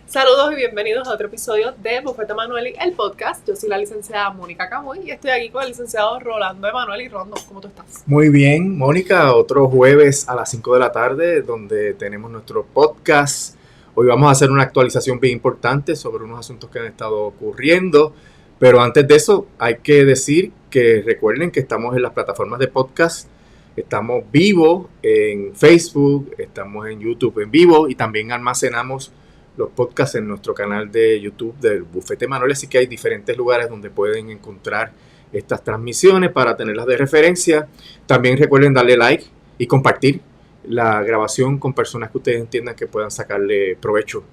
Saludos y bienvenidos a otro episodio de Bufete Emanueli, el podcast. Yo soy la licenciada Mónica Camuy y estoy aquí con el licenciado Rolando Emanueli. Rolando, ¿cómo tú estás? Muy bien, Mónica, otro jueves a las 5 de la tarde donde tenemos nuestro podcast. Hoy vamos a hacer una actualización bien importante sobre unos asuntos que han estado ocurriendo, pero antes de eso hay que decir que recuerden que estamos en las plataformas de podcast, estamos vivos en Facebook, estamos en YouTube en vivo y también almacenamos los podcasts en nuestro canal de YouTube del Bufete Emanueli, así que hay diferentes lugares donde pueden encontrar estas transmisiones para tenerlas de referencia. También recuerden darle like y compartir la grabación con personas que ustedes entiendan que puedan sacarle provecho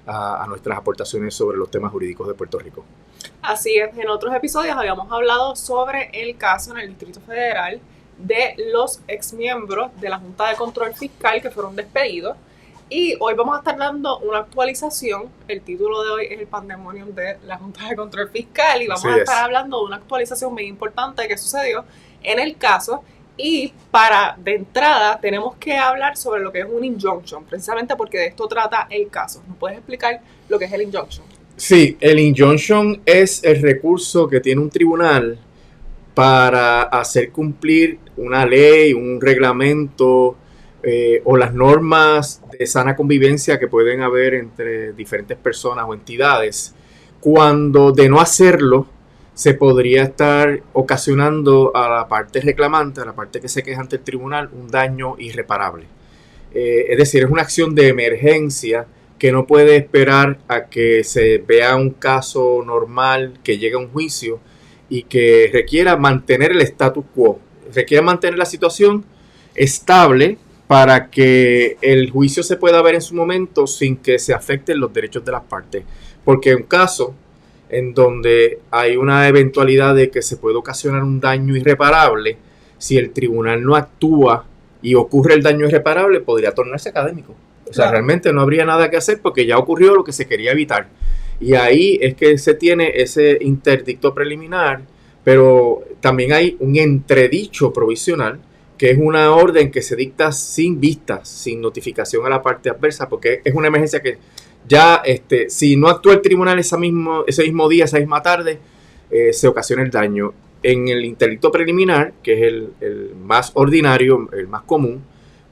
a nuestras aportaciones sobre los temas jurídicos de Puerto Rico. Así es, en otros episodios habíamos hablado sobre el caso en el Distrito Federal de los exmiembros de la Junta de Control Fiscal que fueron despedidos. Y hoy vamos a estar dando una actualización. El título de hoy es el Pandemonium de la Junta de Control Fiscal y vamos a estar hablando de una actualización muy importante que sucedió en el caso. Y de entrada tenemos que hablar sobre lo que es un injunction, precisamente porque de esto trata el caso. ¿Nos puedes explicar lo que es el injunction? Sí, el injunction es el recurso que tiene un tribunal para hacer cumplir una ley, un reglamento o las normas de sana convivencia que pueden haber entre diferentes personas o entidades, cuando de no hacerlo se podría estar ocasionando a la parte reclamante, a la parte que se queja ante el tribunal, un daño irreparable. Es decir, es una acción de emergencia que no puede esperar a que se vea un caso normal, que llegue a un juicio y que requiera mantener el status quo, requiere mantener la situación estable para que el juicio se pueda ver en su momento sin que se afecten los derechos de las partes. Porque en un caso en donde hay una eventualidad de que se puede ocasionar un daño irreparable, si el tribunal no actúa y ocurre el daño irreparable, podría tornarse académico. O sea, realmente no habría nada que hacer porque ya ocurrió lo que se quería evitar. Y ahí es que se tiene ese interdicto preliminar, pero también hay un entredicho provisional, que es una orden que se dicta sin vistas, sin notificación a la parte adversa, porque es una emergencia que ya, si no actúa el tribunal ese mismo día, esa misma tarde, se ocasiona el daño. En el interdicto preliminar, que es el más ordinario, el más común,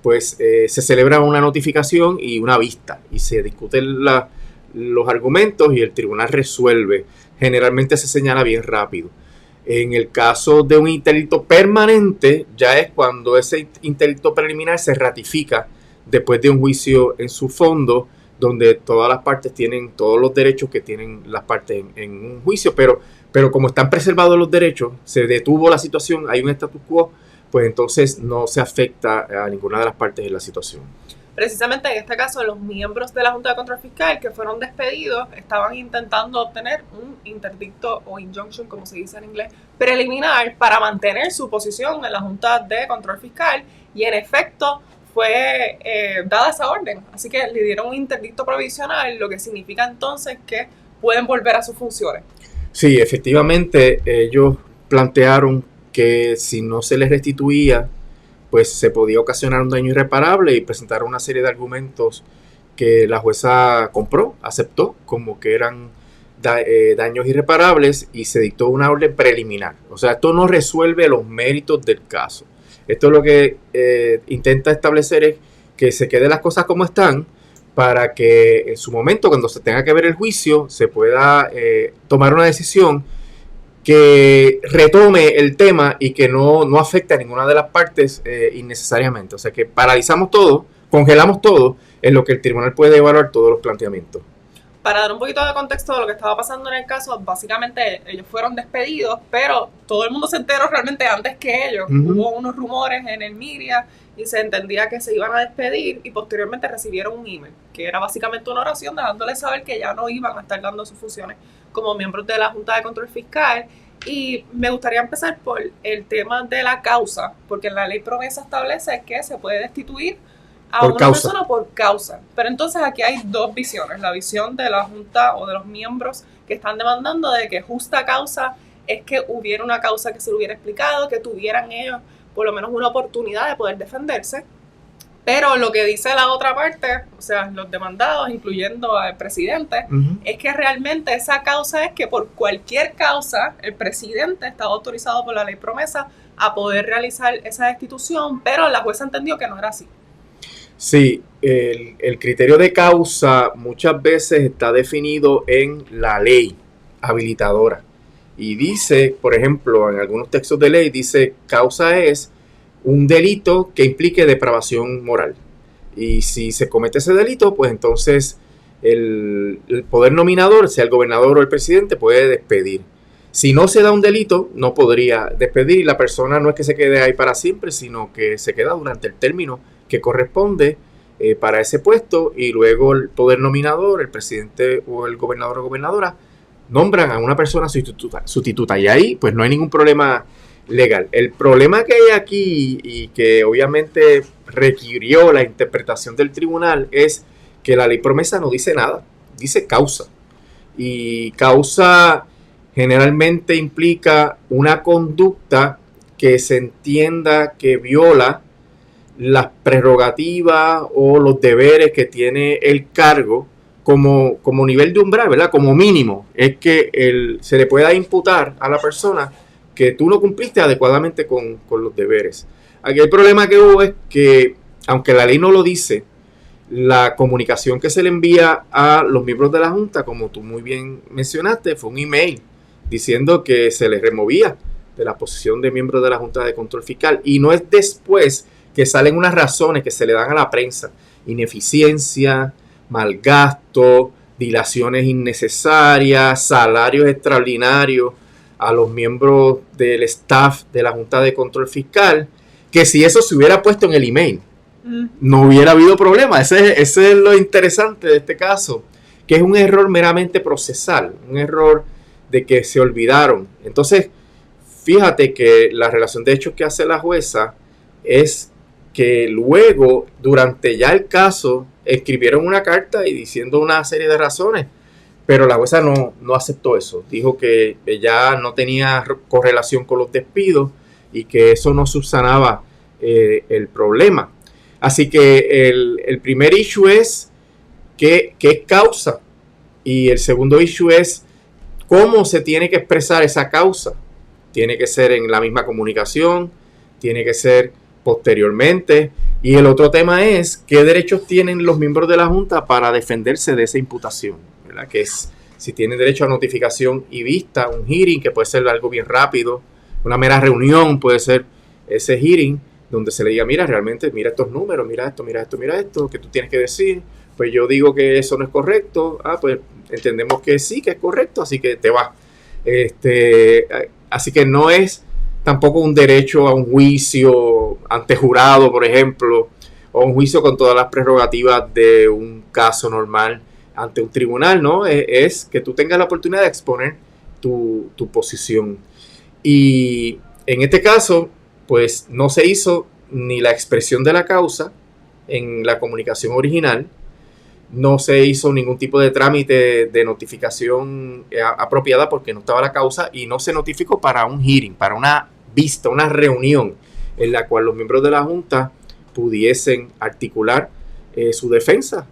pues se celebra una notificación y una vista, y se discuten los argumentos y el tribunal resuelve. Generalmente se señala bien rápido. En el caso de un interdicto permanente, ya es cuando ese interdicto preliminar se ratifica después de un juicio en su fondo, donde todas las partes tienen todos los derechos que tienen las partes en un juicio, pero como están preservados los derechos, se detuvo la situación, hay un status quo, pues entonces no se afecta a ninguna de las partes en la situación. Precisamente en este caso, los miembros de la Junta de Control Fiscal que fueron despedidos estaban intentando obtener un interdicto o injunction, como se dice en inglés, preliminar para mantener su posición en la Junta de Control Fiscal y en efecto fue dada esa orden. Así que le dieron un interdicto provisional, lo que significa entonces que pueden volver a sus funciones. Sí, efectivamente, ellos plantearon que si no se les restituía, pues se podía ocasionar un daño irreparable y presentaron una serie de argumentos que la jueza compró, aceptó como que eran daños irreparables y se dictó una orden preliminar. O sea, esto no resuelve los méritos del caso. Esto lo que intenta establecer es que se queden las cosas como están para que en su momento, cuando se tenga que ver el juicio, se pueda tomar una decisión que retome el tema y que no afecte a ninguna de las partes innecesariamente. O sea que paralizamos todo, congelamos todo, en lo que el tribunal puede evaluar todos los planteamientos. Para dar un poquito de contexto de lo que estaba pasando en el caso, básicamente ellos fueron despedidos, pero todo el mundo se enteró realmente antes que ellos. Hubo unos rumores en el media y se entendía que se iban a despedir y posteriormente recibieron un email, que era básicamente una oración dejándoles saber que ya no iban a estar dando sus funciones como miembros de la Junta de Control Fiscal. Y me gustaría empezar por el tema de la causa, porque la ley promesa establece que se puede destituir a una persona por causa. Pero entonces aquí hay dos visiones. La visión de la Junta o de los miembros que están demandando de que justa causa es que hubiera una causa que se le hubiera explicado, que tuvieran ellos por lo menos una oportunidad de poder defenderse. Pero lo que dice la otra parte, o sea, los demandados, incluyendo al presidente, es que realmente esa causa es que por cualquier causa el presidente estaba autorizado por la ley promesa a poder realizar esa destitución, pero la jueza entendió que no era así. Sí, el criterio de causa muchas veces está definido en la ley habilitadora y dice, por ejemplo, en algunos textos de ley dice causa es un delito que implique depravación moral. Y si se comete ese delito, pues entonces el poder nominador, sea el gobernador o el presidente, puede despedir. Si no se da un delito, no podría despedir y la persona no es que se quede ahí para siempre, sino que se queda durante el término que corresponde para ese puesto y luego el poder nominador, el presidente o el gobernador o gobernadora, nombran a una persona sustituta y ahí pues no hay ningún problema legal. El problema que hay aquí y que obviamente requirió la interpretación del tribunal es que la ley promesa no dice nada, dice causa. Y causa generalmente implica una conducta que se entienda que viola las prerrogativas o los deberes que tiene el cargo como nivel de umbral, ¿verdad? Como mínimo, es que se le pueda imputar a la persona que tú no cumpliste adecuadamente con los deberes. Aquí el problema que hubo es que, aunque la ley no lo dice, la comunicación que se le envía a los miembros de la Junta, como tú muy bien mencionaste, fue un email diciendo que se les removía de la posición de miembro de la Junta de Control Fiscal. Y no es después que salen unas razones que se le dan a la prensa: ineficiencia, mal gasto, dilaciones innecesarias, salarios extraordinarios a los miembros del staff de la Junta de Control Fiscal, que si eso se hubiera puesto en el email, no hubiera habido problema. Ese es lo interesante de este caso, que es un error meramente procesal, un error de que se olvidaron. Entonces, fíjate que la relación de hechos que hace la jueza es que luego, durante ya el caso, escribieron una carta y diciendo una serie de razones, pero la jueza no aceptó eso. Dijo que ya no tenía correlación con los despidos y que eso no subsanaba el problema. Así que el primer issue es qué es causa y el segundo issue es cómo se tiene que expresar esa causa. Tiene que ser en la misma comunicación, tiene que ser posteriormente. Y el otro tema es qué derechos tienen los miembros de la Junta para defenderse de esa imputación, ¿verdad? Que es si tienen derecho a notificación y vista, un hearing, que puede ser algo bien rápido, una mera reunión puede ser ese hearing, donde se le diga, mira, realmente, mira estos números, mira esto, que tú tienes que decir. Pues yo digo que eso no es correcto, pues entendemos que sí, que es correcto, así que te vas. Así que no es tampoco un derecho a un juicio ante jurado, por ejemplo, o un juicio con todas las prerrogativas de un caso normal ante un tribunal, ¿no? Es que tú tengas la oportunidad de exponer tu posición. Y en este caso, pues no se hizo ni la expresión de la causa en la comunicación original, no se hizo ningún tipo de trámite de notificación apropiada porque no estaba la causa y no se notificó para un hearing, para una vista, una reunión en la cual los miembros de la Junta pudiesen articular su defensa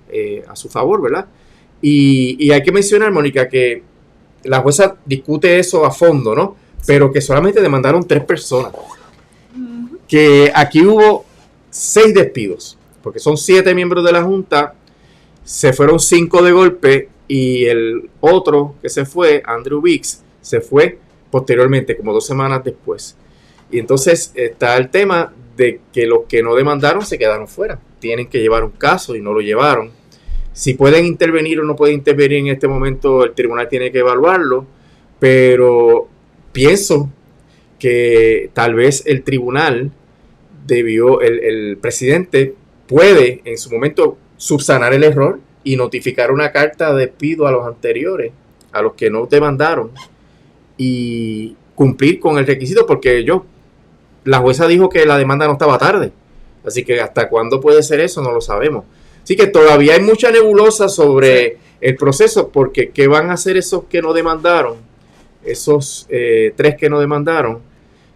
a su favor, ¿verdad? Y hay que mencionar, Mónica, que la jueza discute eso a fondo, ¿no? Pero que solamente demandaron 3 personas. Que aquí hubo 6 despidos, porque son 7 miembros de la Junta, se fueron 5 de golpe y el otro que se fue, Andrew Weeks, se fue posteriormente, como 2 semanas después. Y entonces está el tema de que los que no demandaron se quedaron fuera. Tienen que llevar un caso y no lo llevaron. Si pueden intervenir o no pueden intervenir en este momento, el tribunal tiene que evaluarlo, pero pienso que tal vez el tribunal el presidente puede en su momento subsanar el error y notificar una carta de despido a los anteriores, a los que no demandaron, y cumplir con el requisito, porque la jueza dijo que la demanda no estaba tarde, así que hasta cuándo puede ser eso no lo sabemos. Así que todavía hay mucha nebulosa sobre el proceso, porque ¿qué van a hacer esos que no demandaron? Esos 3 que no demandaron,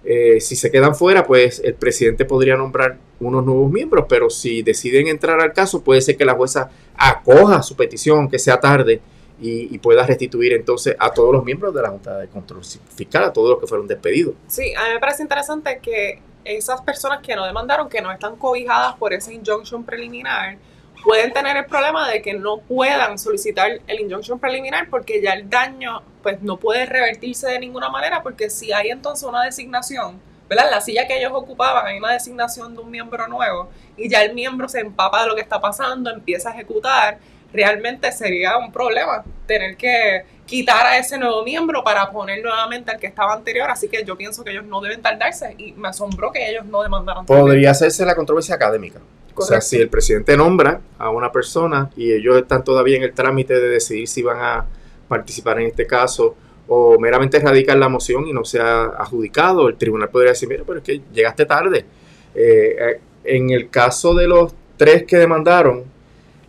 Si se quedan fuera, pues el presidente podría nombrar unos nuevos miembros, pero si deciden entrar al caso, puede ser que la jueza acoja su petición, aunque sea tarde, y pueda restituir entonces a todos los miembros de la Junta de Control Fiscal, a todos los que fueron despedidos. Sí, a mí me parece interesante que esas personas que no demandaron, que no están cobijadas por ese injunction preliminar, pueden tener el problema de que no puedan solicitar el injunction preliminar porque ya el daño pues no puede revertirse de ninguna manera, porque si hay entonces una designación, ¿verdad? En la silla que ellos ocupaban hay una designación de un miembro nuevo y ya el miembro se empapa de lo que está pasando, empieza a ejecutar, realmente sería un problema tener que quitar a ese nuevo miembro para poner nuevamente al que estaba anterior, así que yo pienso que ellos no deben tardarse y me asombró que ellos no demandaron. Podría hacerse la controversia académica. Correcto. O sea, si el presidente nombra a una persona y ellos están todavía en el trámite de decidir si van a participar en este caso o meramente radican la moción y no se ha adjudicado, el tribunal podría decir, mira, pero es que llegaste tarde. En el caso de los 3 que demandaron,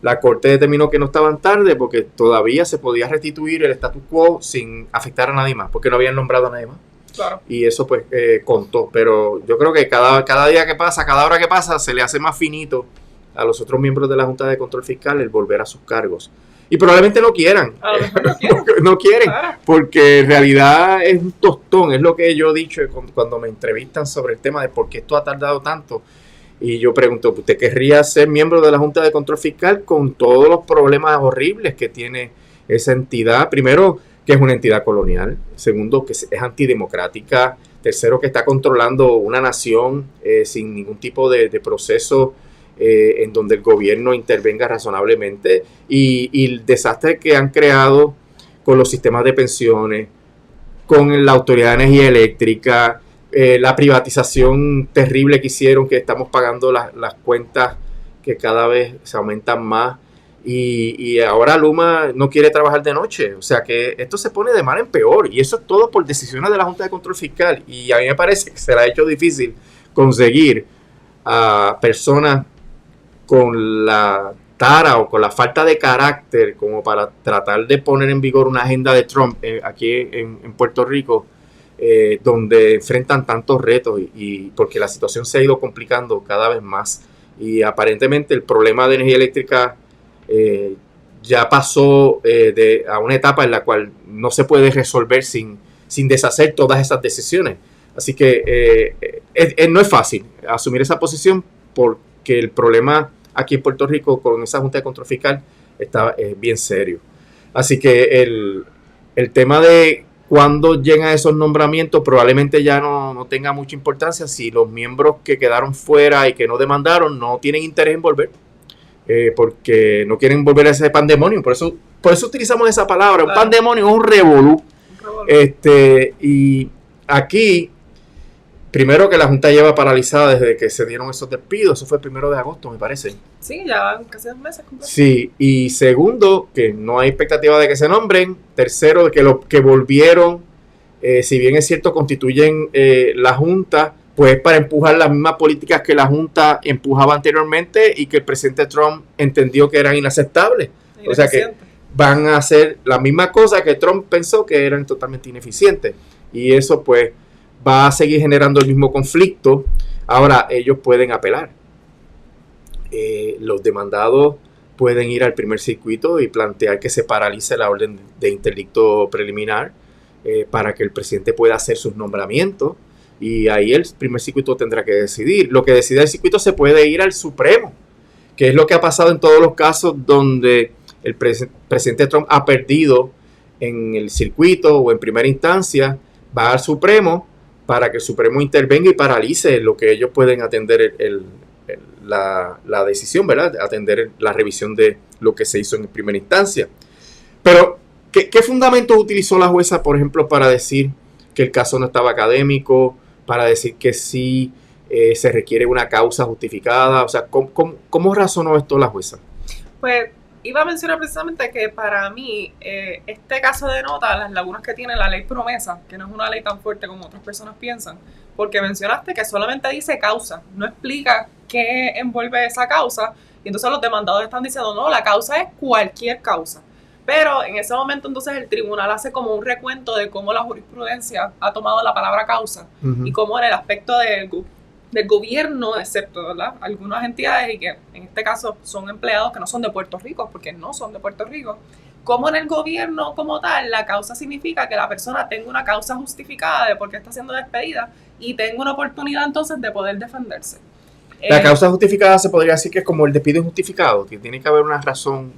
la Corte determinó que no estaban tarde porque todavía se podía restituir el status quo sin afectar a nadie más, porque no habían nombrado a nadie más. Claro. Y eso pues contó, pero yo creo que cada día que pasa, cada hora que pasa, se le hace más finito a los otros miembros de la Junta de Control Fiscal el volver a sus cargos. Y probablemente no quieran. A lo mejor no quieren. No quieren, Claro. porque en realidad es un tostón, es lo que yo he dicho cuando me entrevistan sobre el tema de por qué esto ha tardado tanto. Y yo pregunto, ¿usted querría ser miembro de la Junta de Control Fiscal con todos los problemas horribles que tiene esa entidad? Primero, que es una entidad colonial. Segundo, que es antidemocrática. Tercero, que está controlando una nación sin ningún tipo de proceso en donde el gobierno intervenga razonablemente. Y el desastre que han creado con los sistemas de pensiones, con la Autoridad de Energía Eléctrica, la privatización terrible que hicieron, que estamos pagando las cuentas que cada vez se aumentan más. Y ahora Luma no quiere trabajar de noche. O sea que esto se pone de mal en peor. Y eso es todo por decisiones de la Junta de Control Fiscal. Y a mí me parece que se le ha hecho difícil conseguir a personas con la tara o con la falta de carácter como para tratar de poner en vigor una agenda de Trump aquí en Puerto Rico, donde enfrentan tantos retos y porque la situación se ha ido complicando cada vez más. Y aparentemente el problema de energía eléctrica ya pasó a una etapa en la cual no se puede resolver sin deshacer todas esas decisiones. Así que no es fácil asumir esa posición porque el problema aquí en Puerto Rico con esa Junta de Control Fiscal está bien serio. Así que el tema de cuando llegan esos nombramientos probablemente ya no tenga mucha importancia si los miembros que quedaron fuera y que no demandaron no tienen interés en volver. Porque no quieren volver a ese pandemonio, por eso utilizamos esa palabra, claro. Un pandemonio es un revolú. Y aquí, primero que la Junta lleva paralizada desde que se dieron esos despidos, eso fue el 1 de agosto, me parece. Sí, ya van casi 2 meses. Sí, y segundo, que no hay expectativa de que se nombren. Tercero, que los que volvieron, si bien es cierto, constituyen la Junta, pues para empujar las mismas políticas que la Junta empujaba anteriormente y que el presidente Trump entendió que eran inaceptables. O sea que van a hacer la misma cosa que Trump pensó que eran totalmente ineficientes. Y eso pues va a seguir generando el mismo conflicto. Ahora ellos pueden apelar. Los demandados pueden ir al primer circuito y plantear que se paralice la orden de interdicto preliminar para que el presidente pueda hacer sus nombramientos. Y ahí el primer circuito tendrá que decidir. Lo que decida el circuito se puede ir al Supremo, que es lo que ha pasado en todos los casos donde el presidente Trump ha perdido en el circuito o en primera instancia, va al Supremo para que el Supremo intervenga y paralice lo que ellos pueden atender la decisión, ¿verdad? Atender la revisión de lo que se hizo en primera instancia. Pero, ¿qué fundamentos utilizó la jueza, por ejemplo, para decir que el caso no estaba académico, para decir que sí se requiere una causa justificada? O sea, ¿cómo razonó esto la jueza? Pues iba a mencionar precisamente que para mí este caso denota las lagunas que tiene la ley promesa, que no es una ley tan fuerte como otras personas piensan, porque mencionaste que solamente dice causa, no explica qué envuelve esa causa, y entonces los demandados están diciendo, no, la causa es cualquier causa. Pero en ese momento entonces el tribunal hace como un recuento de cómo la jurisprudencia ha tomado la palabra causa y cómo en el aspecto del gobierno, excepto, ¿verdad?, algunas entidades, y que en este caso son empleados que no son de Puerto Rico, porque no son de Puerto Rico, como en el gobierno como tal, la causa significa que la persona tenga una causa justificada de por qué está siendo despedida y tenga una oportunidad entonces de poder defenderse. La causa justificada se podría decir que es como el despido injustificado, que tiene que haber una razón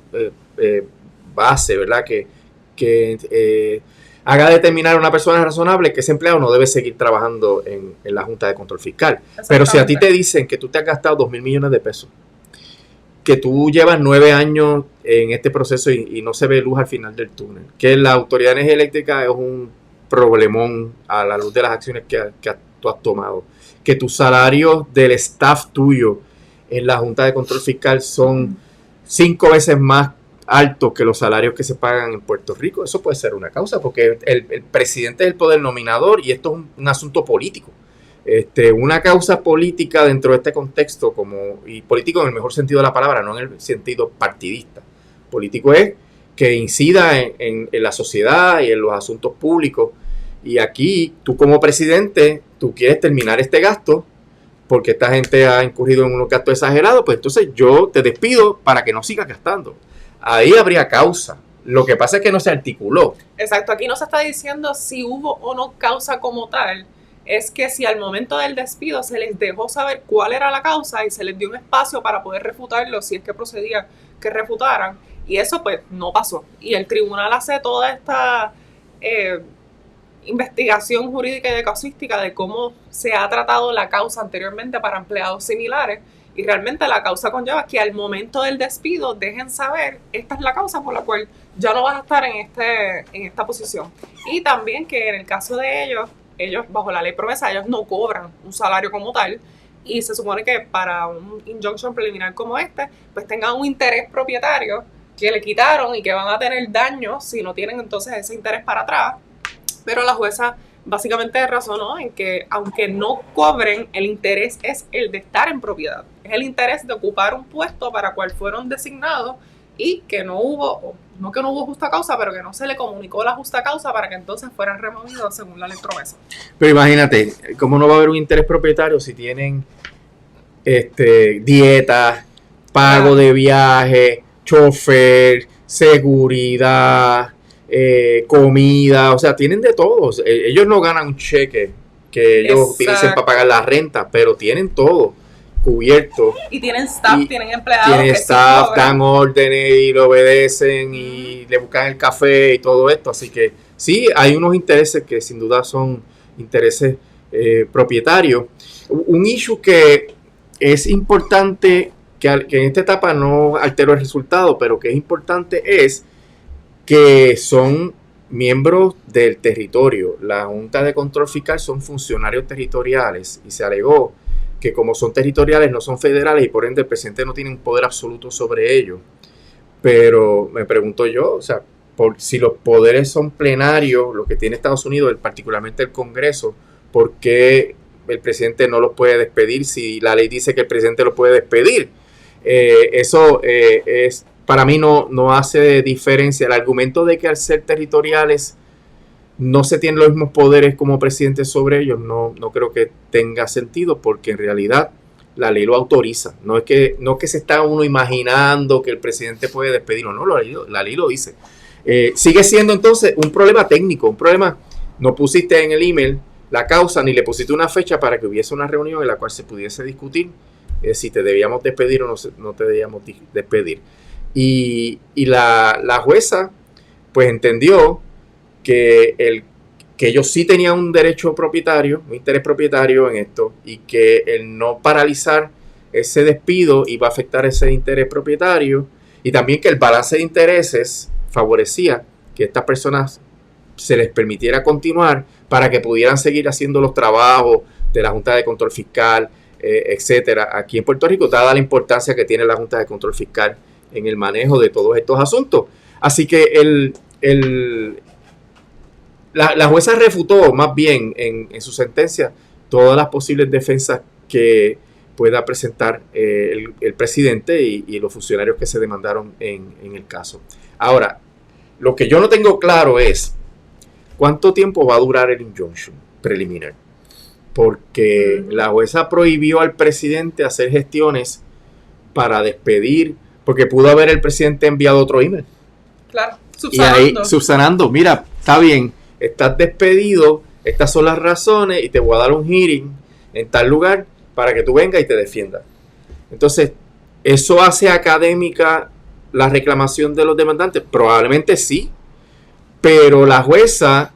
base, ¿verdad?, que haga determinar a una persona razonable que ese empleado no debe seguir trabajando en la Junta de Control Fiscal. Pero si a ti te dicen que tú te has gastado 2,000 millones de pesos, que tú llevas 9 años en este proceso y no se ve luz al final del túnel, que la Autoridad de Energía Eléctrica es un problemón a la luz de las acciones que tú has tomado, que tus salarios del staff tuyo en la Junta de Control Fiscal son 5 veces más altos que los salarios que se pagan en Puerto Rico, eso puede ser una causa, porque el presidente es el poder nominador y esto es un asunto político. Una causa política dentro de este contexto, y político en el mejor sentido de la palabra, no en el sentido partidista. Político es que incida en la sociedad y en los asuntos públicos. Y aquí, tú como presidente, tú quieres terminar este gasto porque esta gente ha incurrido en unos gastos exagerados, pues entonces yo te despido para que no sigas gastando. Ahí habría causa. Lo que pasa es que no se articuló. Exacto, aquí no se está diciendo si hubo o no causa como tal. Es que si al momento del despido se les dejó saber cuál era la causa y se les dio un espacio para poder refutarlo si es que procedía que refutaran, y eso pues no pasó. Y el tribunal hace toda esta investigación jurídica y de casuística de cómo se ha tratado la causa anteriormente para empleados similares, y realmente la causa conlleva que al momento del despido dejen saber, esta es la causa por la cual ya no vas a estar en esta posición. Y también que en el caso de ellos, bajo la ley promesa, ellos no cobran un salario como tal, y se supone que para un injunction preliminar como pues tengan un interés propietario que le quitaron y que van a tener daños si no tienen entonces ese interés para atrás. Pero la jueza básicamente razonó en que aunque no cobren, el interés es el de estar en propiedad, es el interés de ocupar un puesto para cual fueron designados, y que no hubo justa causa, pero que no se le comunicó la justa causa para que entonces fueran removidos según la ley promesa. Pero imagínate, ¿cómo no va a haber un interés propietario si tienen dietas, pago de viaje, chofer, seguridad, comida? O sea, tienen de todo. Ellos no ganan un cheque que ellos utilicen para pagar la renta, pero tienen todo cubierto. Y tienen staff, tienen empleados. Tienen staff, dan órdenes y lo obedecen y le buscan el café y todo esto. Así que sí, hay unos intereses que sin duda son intereses propietarios. Un issue que es importante, que en esta etapa no alteró el resultado, pero que es importante, es que son miembros del territorio. La Junta de Control Fiscal son funcionarios territoriales y se alegó que como son territoriales no son federales y por ende el presidente no tiene un poder absoluto sobre ellos. Pero me pregunto yo, o sea, si los poderes son plenarios, lo que tiene Estados Unidos, particularmente el Congreso, ¿por qué el presidente no los puede despedir si la ley dice que el presidente los puede despedir? Eso es, para mí no hace diferencia. El argumento de que al ser territoriales no se tienen los mismos poderes como presidente sobre ellos, no creo que tenga sentido, porque en realidad la ley lo autoriza. No es que se está uno imaginando que el presidente puede despedirlo, no, la ley lo dice. Sigue siendo entonces un problema técnico, un problema, no pusiste en el email la causa ni le pusiste una fecha para que hubiese una reunión en la cual se pudiese discutir si te debíamos despedir o no te debíamos despedir. Y la jueza pues entendió que ellos sí tenían un derecho propietario, un interés propietario en esto, y que el no paralizar ese despido iba a afectar ese interés propietario, y también que el balance de intereses favorecía que estas personas se les permitiera continuar para que pudieran seguir haciendo los trabajos de la Junta de Control Fiscal, etcétera, aquí en Puerto Rico, dada la importancia que tiene la Junta de Control Fiscal en el manejo de todos estos asuntos. Así que la jueza refutó más bien en su sentencia todas las posibles defensas que pueda presentar el presidente y los funcionarios que se demandaron en el caso. Ahora, Lo que yo no tengo claro es cuánto tiempo va a durar el injunction preliminar. Porque la jueza prohibió al presidente hacer gestiones para despedir, porque pudo haber el presidente enviado otro email. Claro, subsanando. Y ahí, subsanando, mira, está bien, estás despedido, estas son las razones y te voy a dar un hearing en tal lugar para que tú vengas y te defiendas. Entonces, ¿eso hace académica la reclamación de los demandantes? Probablemente sí, pero la jueza,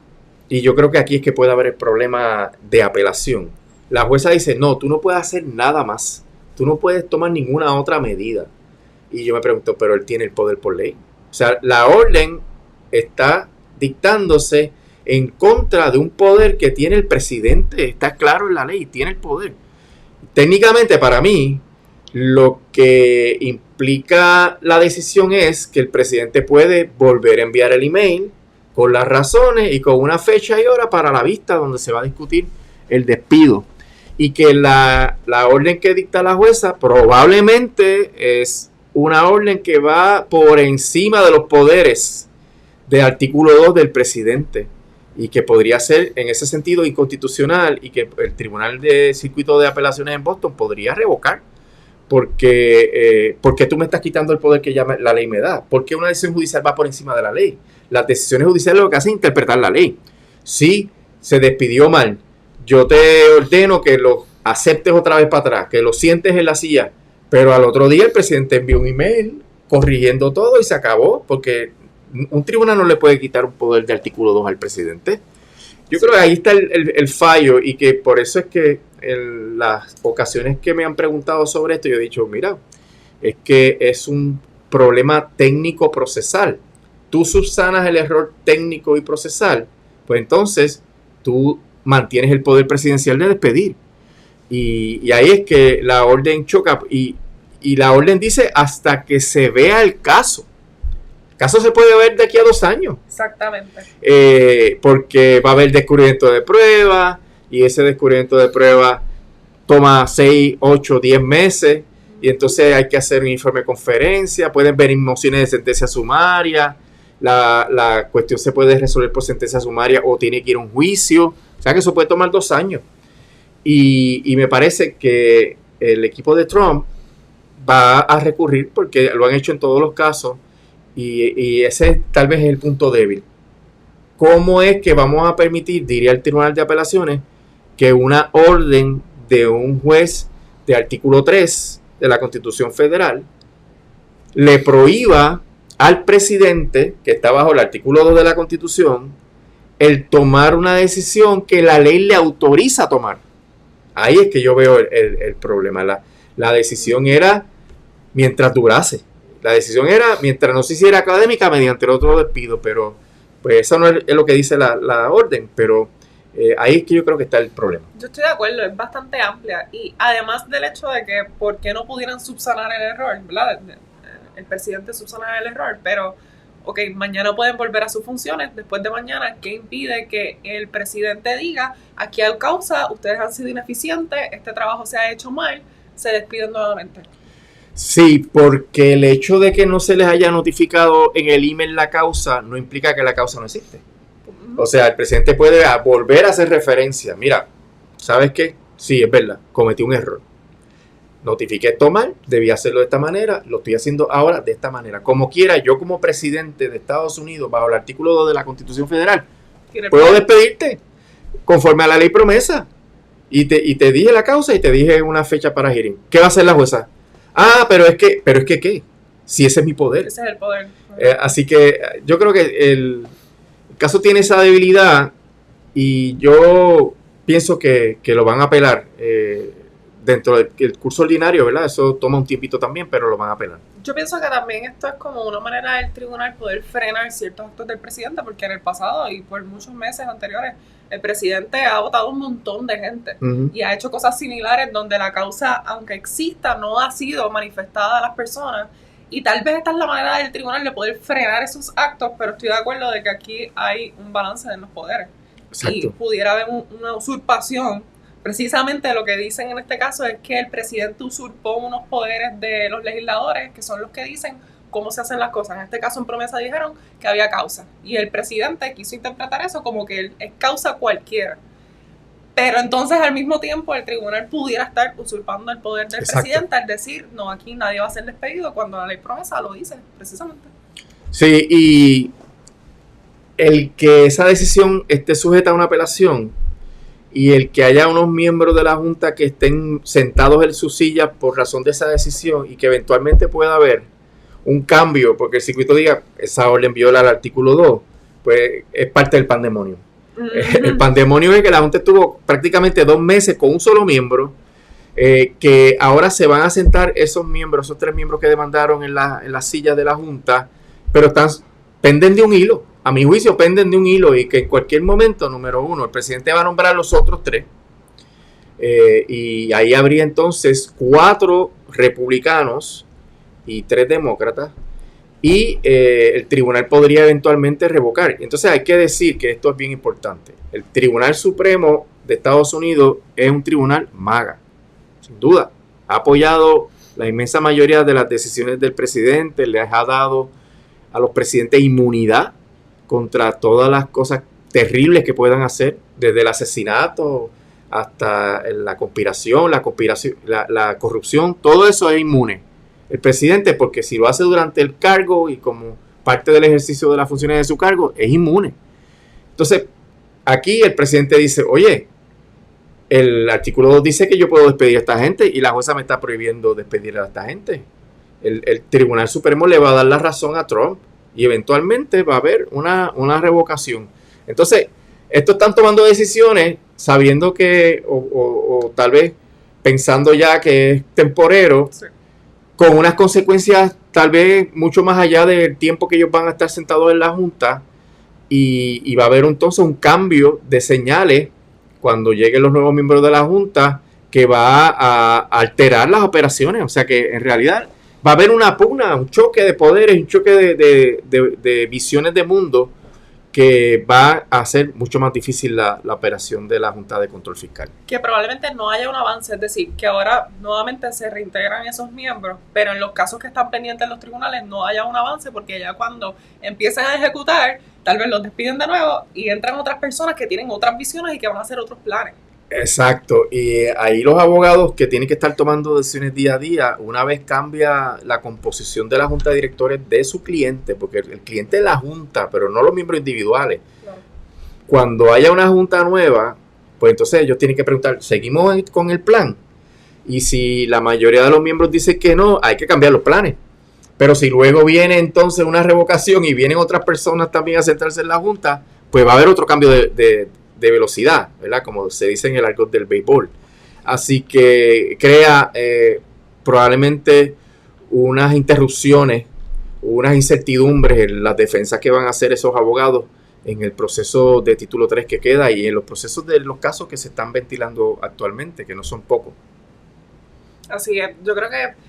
y yo creo que aquí es que puede haber el problema de apelación, la jueza dice, no, tú no puedes hacer nada más, tú no puedes tomar ninguna otra medida. Y yo me pregunto, pero él tiene el poder por ley. O sea, la orden está dictándose en contra de un poder que tiene el presidente, está claro en la ley, tiene el poder. Técnicamente, para mí, lo que implica la decisión es que el presidente puede volver a enviar el email con las razones y con una fecha y hora para la vista donde se va a discutir el despido. Y que la orden que dicta la jueza probablemente es una orden que va por encima de los poderes del artículo 2 del presidente y que podría ser en ese sentido inconstitucional y que el Tribunal de Circuito de Apelaciones en Boston podría revocar porque tú me estás quitando el poder que ya la ley me da. ¿Por qué una decisión judicial va por encima de la ley? Las decisiones judiciales lo que hacen es interpretar la ley. Si se despidió mal, yo te ordeno que lo aceptes otra vez para atrás, que lo sientes en la silla, pero al otro día el presidente envió un email corrigiendo todo y se acabó, porque un tribunal no le puede quitar un poder de artículo 2 al presidente. Yo creo que ahí está el fallo y que por eso es que en las ocasiones que me han preguntado sobre esto, yo he dicho, mira, es que es un problema técnico procesal. Tú subsanas el error técnico y procesal, pues entonces tú mantienes el poder presidencial de despedir. Y ahí es que la orden choca y la orden dice hasta que se vea el caso. El caso se puede ver de aquí a 2 años. Exactamente. Porque va a haber descubrimiento de prueba y ese descubrimiento de prueba toma 6, 8, 10 meses y entonces hay que hacer un informe de conferencia, pueden venir mociones de sentencia sumaria, la cuestión se puede resolver por sentencia sumaria o tiene que ir a un juicio, o sea que eso puede tomar 2 años. Y me parece que el equipo de Trump va a recurrir porque lo han hecho en todos los casos y ese tal vez es el punto débil. ¿Cómo es que vamos a permitir, diría el Tribunal de Apelaciones, que una orden de un juez de artículo 3 de la Constitución Federal le prohíba al presidente, que está bajo el artículo 2 de la Constitución, el tomar una decisión que la ley le autoriza a tomar? Ahí es que yo veo el problema. La decisión era mientras durase. La decisión era mientras no se hiciera académica mediante el otro despido, pero pues eso no es lo que dice la orden, pero ahí es que yo creo que está el problema. Yo estoy de acuerdo, es bastante amplia y además del hecho de que por qué no pudieran subsanar el error, ¿verdad? El presidente subsanar el error, pero ok, mañana pueden volver a sus funciones, después de mañana, ¿qué impide que el presidente diga, aquí hay causa, ustedes han sido ineficientes, este trabajo se ha hecho mal, se despiden nuevamente? Sí, porque el hecho de que no se les haya notificado en el email la causa no implica que la causa no existe. O sea, el presidente puede volver a hacer referencia. Mira, ¿sabes qué? Sí, es verdad, cometí un error. Notifiqué esto mal, debí hacerlo de esta manera, lo estoy haciendo ahora de esta manera. Como quiera, yo como presidente de Estados Unidos, bajo el artículo 2 de la Constitución Federal, puedo despedirte conforme a la ley promesa. Y te dije la causa y te dije una fecha para hearing. ¿Qué va a hacer la jueza? Pero es que ¿qué? Si ese es mi poder. Ese es el poder. Así que yo creo que el caso tiene esa debilidad y yo pienso que lo van a apelar dentro del curso ordinario, ¿verdad? Eso toma un tiempito también, pero lo van a apelar. Yo pienso que también esto es como una manera del tribunal poder frenar ciertos actos del presidente, porque en el pasado y por muchos meses anteriores, el presidente ha votado un montón de gente y ha hecho cosas similares donde la causa, aunque exista, no ha sido manifestada a las personas. Y tal vez esta es la manera del tribunal de poder frenar esos actos, pero estoy de acuerdo de que aquí hay un balance en los poderes. Exacto. Y pudiera haber una usurpación. Precisamente lo que dicen en este caso es que el presidente usurpó unos poderes de los legisladores, que son los que dicen cómo se hacen las cosas. En este caso, en promesa dijeron que había causa. Y el presidente quiso interpretar eso como que es causa cualquiera. Pero entonces, al mismo tiempo, el tribunal pudiera estar usurpando el poder del presidente al decir, no, aquí nadie va a ser despedido, cuando la ley promesa lo dice, precisamente. Sí, y el que esa decisión esté sujeta a una apelación y el que haya unos miembros de la Junta que estén sentados en sus sillas por razón de esa decisión y que eventualmente pueda haber un cambio, porque el circuito diga, esa orden viola el artículo 2, pues es parte del pandemonio. El pandemonio es que la Junta estuvo prácticamente 2 meses con un solo miembro, que ahora se van a sentar esos miembros, esos 3 miembros que demandaron en las sillas de la Junta, pero penden de un hilo, a mi juicio penden de un hilo, y que en cualquier momento, número 1, el presidente va a nombrar a los otros 3, y ahí habría entonces 4 republicanos y 3 demócratas, y el tribunal podría eventualmente revocar. Entonces hay que decir que esto es bien importante. El Tribunal Supremo de Estados Unidos es un tribunal MAGA, sin duda. Ha apoyado la inmensa mayoría de las decisiones del presidente, les ha dado a los presidentes inmunidad contra todas las cosas terribles que puedan hacer, desde el asesinato hasta la conspiración, la corrupción, todo eso es inmune. El presidente, porque si lo hace durante el cargo y como parte del ejercicio de las funciones de su cargo, es inmune. Entonces, aquí el presidente dice, oye, el artículo 2 dice que yo puedo despedir a esta gente y la jueza me está prohibiendo despedir a esta gente. El Tribunal Supremo le va a dar la razón a Trump y eventualmente va a haber una revocación. Entonces, estos están tomando decisiones sabiendo que, o tal vez pensando ya que es temporero, sí, con unas consecuencias tal vez mucho más allá del tiempo que ellos van a estar sentados en la Junta, y va a haber entonces un cambio de señales cuando lleguen los nuevos miembros de la Junta que va a alterar las operaciones. O sea que en realidad va a haber una pugna, un choque de poderes, un choque de visiones de mundo que va a hacer mucho más difícil la operación de la Junta de Control Fiscal. Que probablemente no haya un avance, es decir, que ahora nuevamente se reintegran esos miembros, pero en los casos que están pendientes en los tribunales no haya un avance, porque ya cuando empiecen a ejecutar, tal vez los despiden de nuevo y entran otras personas que tienen otras visiones y que van a hacer otros planes. Exacto, y ahí los abogados que tienen que estar tomando decisiones día a día, una vez cambia la composición de la junta de directores de su cliente, porque el cliente es la junta, pero no los miembros individuales. Claro. Cuando haya una junta nueva, pues entonces ellos tienen que preguntar, ¿seguimos con el plan? Y si la mayoría de los miembros dicen que no, hay que cambiar los planes. Pero si luego viene entonces una revocación y vienen otras personas también a sentarse en la junta, pues va a haber otro cambio de velocidad, ¿verdad? Como se dice en el argot del béisbol. Así que crea probablemente unas interrupciones, unas incertidumbres en las defensas que van a hacer esos abogados en el proceso de título 3 que queda y en los procesos de los casos que se están ventilando actualmente, que no son pocos. Así es, yo creo que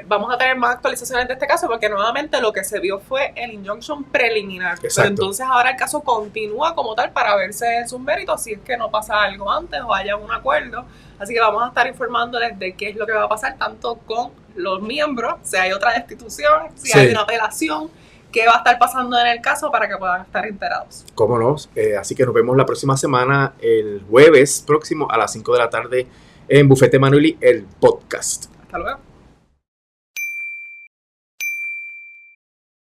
vamos a tener más actualizaciones de este caso porque nuevamente lo que se vio fue el injunction preliminar. Exacto. Pero entonces ahora el caso continúa como tal para verse en sus méritos si es que no pasa algo antes o haya un acuerdo. Así que vamos a estar informándoles de qué es lo que va a pasar tanto con los miembros, si hay otra destitución, si hay una apelación, qué va a estar pasando en el caso para que puedan estar enterados. Cómo no, así que nos vemos la próxima semana, el jueves próximo a las 5 de la tarde en Bufete Emanueli, el podcast. Hasta luego.